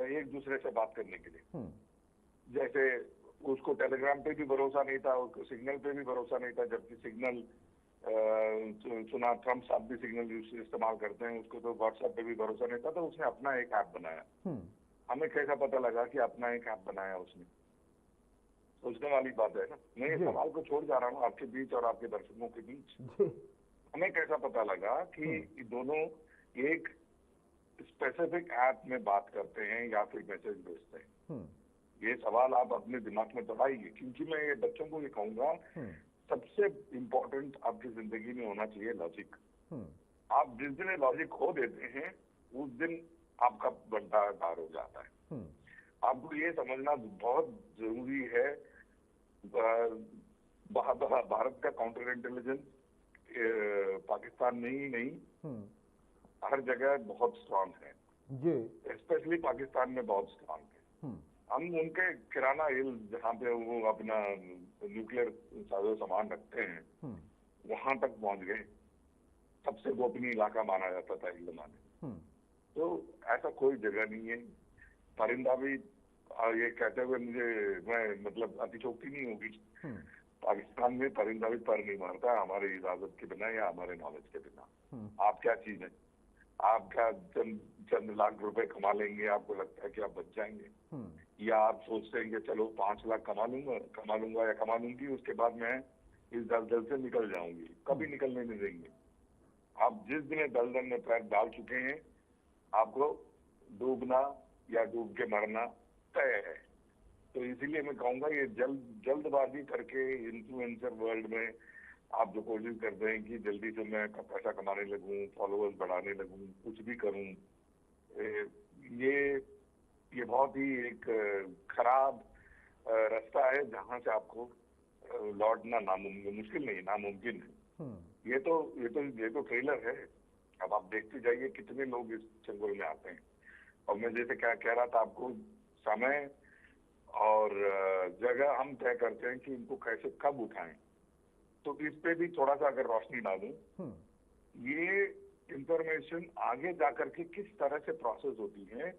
एक दूसरे से बात करने के लिए। जैसे उसको टेलीग्राम पे भी भरोसा नहीं था, उसको सिग्नल पे भी भरोसा नहीं था, जबकि सिग्नल सुना ट्रम्प साहब भी सिग्नल इस्तेमाल करते हैं, उसको तो व्हाट्सएप पे भी भरोसा नहीं था, तो उसने अपना एक ऐप बनाया। हमें कैसा पता लगा कि अपना एक ऐप बनाया उसने? सोचने वाली बात है ना। मैं इस सवाल को छोड़ जा रहा हूँ आपके बीच और आपके दर्शकों के बीच। हमें कैसा पता लगा कि दोनों एक स्पेसिफिक ऐप में बात करते हैं या फिर मैसेज भेजते हैं? ये सवाल आप अपने दिमाग में दबाइए, क्योंकि मैं ये बच्चों को ये कहूंगा, सबसे इम्पोर्टेंट आपकी जिंदगी में होना चाहिए लॉजिक। आप जिस दिन लॉजिक खो देते हैं उस दिन आपका बंटा पार हो जाता है। आपको ये समझना बहुत जरूरी है, भारत का काउंटर इंटेलिजेंस पाकिस्तान में ही नहीं हर जगह बहुत स्ट्रांग है, स्पेशली पाकिस्तान में बहुत स्ट्रांग है। हम उनके किराना हिल जहाँ पे वो अपना न्यूक्लियर साजो सामान रखते हैं वहां तक पहुंच गए। सबसे गोपनीय इलाका माना जाता था एक जमाने। तो ऐसा कोई जगह नहीं है। परिंदा भी ये कहते हुए मैं मतलब अतिशोक्ति नहीं होगी, पाकिस्तान में परिंदा भी पर नहीं मारता हमारी इजाजत के बिना या हमारे नॉलेज के बिना। आप क्या चीज है? आप क्या चंद लाख रुपए कमा लेंगे, आपको लगता है कि आप बच जाएंगे? या आप सोचते हैं कि चलो 5 लाख कमा लूंगा या कमा लूंगी, उसके बाद मैं इस दलदल से निकल जाऊंगी? कभी निकलने नहीं देंगे। आप जिस दिन दलदल में पैर डाल चुके हैं आपको डूबना या डूब के मरना तय है। तो इसीलिए मैं कहूंगा ये जल्दबाजी करके इन्फ्लुएंसर वर्ल्ड में आप जो कोशिश करते हैं कि जल्दी से मैं पैसा कमाने लगूं, फॉलोअर्स बढ़ाने लगूं, कुछ भी करूं, ये बहुत ही एक खराब रास्ता है जहां से आपको लौटना नामुमकिन, मुश्किल नहीं नामुमकिन है। ये तो ट्रेलर है। अब आप देखते जाइए कितने लोग इस चंगुल में आते हैं। और मैं जैसे क्या कह रहा था आपको, समय और जगह हम तय करते हैं कि इनको कैसे कब उठाएं। तो इस पे भी थोड़ा सा अगर रोशनी डालूं, ये इंफॉर्मेशन आगे जाकर के किस तरह से प्रोसेस होती है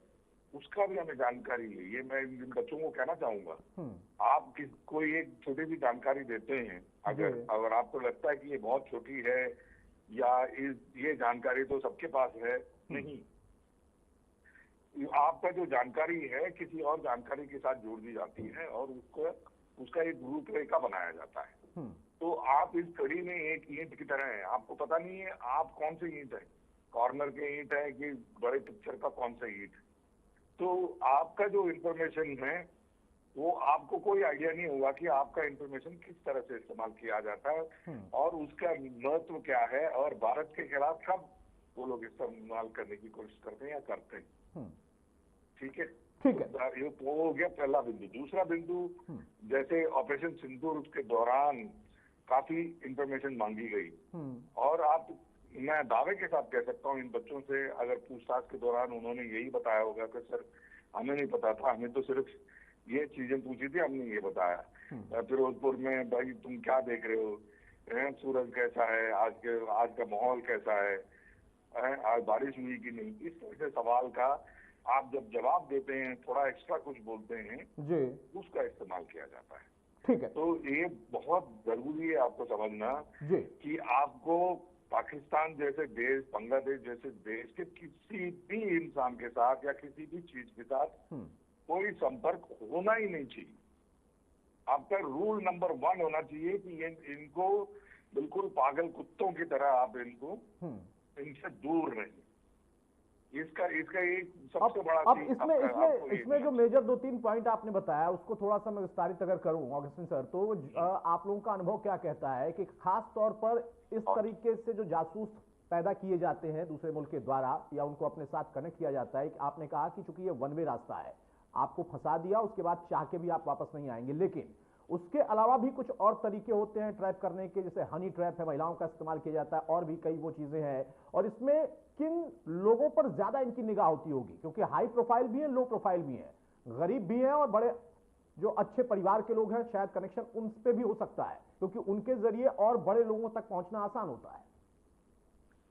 उसका भी हमें जानकारी है। ये मैं इन बच्चों को कहना चाहूंगा। आप कोई एक छोटी सी जानकारी देते हैं, अगर आपको लगता है कि ये बहुत छोटी है या ये जानकारी तो सबके पास है, नहीं, आपका जो जानकारी है किसी और जानकारी के साथ जोड़ दी जाती है और उसका एक रूपरेखा बनाया जाता है। तो आप इस कड़ी में एक ईंट की तरह हैं, आपको पता नहीं है आप कौन सी ईंट है, कॉर्नर के ईंट है कि बड़े पिक्चर का कौन सा ईंट। तो आपका जो इंफॉर्मेशन है वो आपको कोई आइडिया नहीं होगा कि आपका इंफॉर्मेशन किस तरह से इस्तेमाल किया जाता है और उसका महत्व क्या है, और भारत के खिलाफ कब वो लोग इस्तेमाल करने की कोशिश करते हैं या करते हैं। ठीक है, ये हो गया पहला बिंदु। दूसरा बिंदु, जैसे ऑपरेशन सिंदूर के दौरान काफी इंफॉर्मेशन मांगी गई और मैं दावे के साथ कह सकता हूँ इन बच्चों से अगर पूछताछ के दौरान उन्होंने यही बताया होगा कि सर हमें नहीं पता था, हमें तो सिर्फ ये चीजें पूछी थी, हमने ये बताया। फिरोजपुर में भाई तुम क्या देख रहे हो, सूरज कैसा है, आज का माहौल कैसा है, आज बारिश हुई कि नहीं। इस तरह से सवाल का आप जब जवाब देते हैं, थोड़ा एक्स्ट्रा कुछ बोलते हैं जी, उसका इस्तेमाल किया जाता है। ठीक है। तो ये बहुत जरूरी है आपको समझना जी कि आपको पाकिस्तान जैसे देश, बांग्लादेश जैसे देश के किसी भी इंसान के साथ या किसी भी चीज के साथ कोई संपर्क होना ही नहीं चाहिए। आपका रूल नंबर 1 होना चाहिए कि इनको बिल्कुल पागल कुत्तों की तरह आप इनसे दूर रहें। इसका एक सबसे बड़ा अब इसमें जो मेजर 2-3 पॉइंट आपने बताया उसको थोड़ा सा मैं विस्तारित अगर करूं ऑगस्टिन सर, तो आप लोगों का अनुभव क्या कहता है कि खास तौर पर इस तरीके से जो जासूस पैदा किए जाते हैं दूसरे मुल्क के द्वारा या उनको अपने साथ कनेक्ट किया जाता है, आपने कहा कि चूंकि ये वन वे रास्ता है, आपको फंसा दिया उसके बाद चाह के भी आप वापस नहीं आएंगे, लेकिन उसके अलावा भी कुछ और तरीके होते हैं ट्रैप करने के, जैसे हनी ट्रैप है, महिलाओं का इस्तेमाल किया जाता है, और भी कई वो चीजें हैं। और इसमें किन लोगों पर ज्यादा इनकी निगाह होती होगी, क्योंकि हाई प्रोफाइल भी है, लो प्रोफाइल भी है, गरीब भी है और बड़े जो अच्छे परिवार के लोग हैं शायद कनेक्शन उन पे भी हो सकता है, क्योंकि उनके जरिए और बड़े लोगों तक पहुंचना आसान होता है।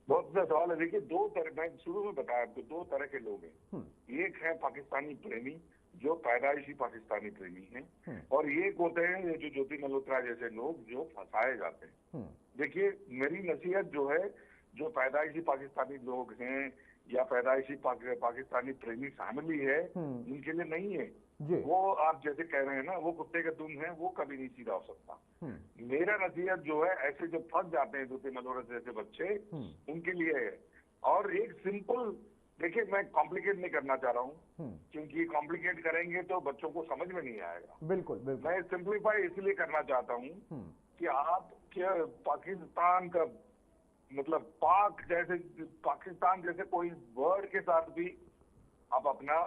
बहुत अच्छा सवाल है। देखिए, दो तरह, मैं शुरू में बताया आपको, दो तरह के लोग हैं। एक है पाकिस्तानी प्रेमी, जो पैदाइशी पाकिस्तानी प्रेमी हैं, और एक होते हैं ये जो ज्योति मल्होत्रा जैसे लोग जो फंसाए जाते हैं। देखिए, मेरी नसीहत जो है, जो पैदाइशी पाकिस्तानी लोग हैं या पैदाइशी पाकिस्तानी प्रेमी फैमिली है, उनके लिए नहीं है। वो आप जैसे कह रहे हैं ना, वो कुत्ते का दुम है, वो कभी नहीं सीधा हो सकता। मेरा नसीहत जो है, ऐसे जो फंस जाते हैं ज्योति मल्होत्रा जैसे बच्चे, उनके लिए है। और एक सिंपल, देखिए मैं कॉम्प्लिकेट नहीं करना चाह रहा हूँ, क्योंकि कॉम्प्लिकेट करेंगे तो बच्चों को समझ में नहीं आएगा। बिल्कुल बिल्कुल। मैं सिंप्लीफाई इसलिए करना चाहता हूँ कि आप क्या पाकिस्तान का मतलब पाकिस्तान जैसे कोई वर्ड के साथ भी आप अपना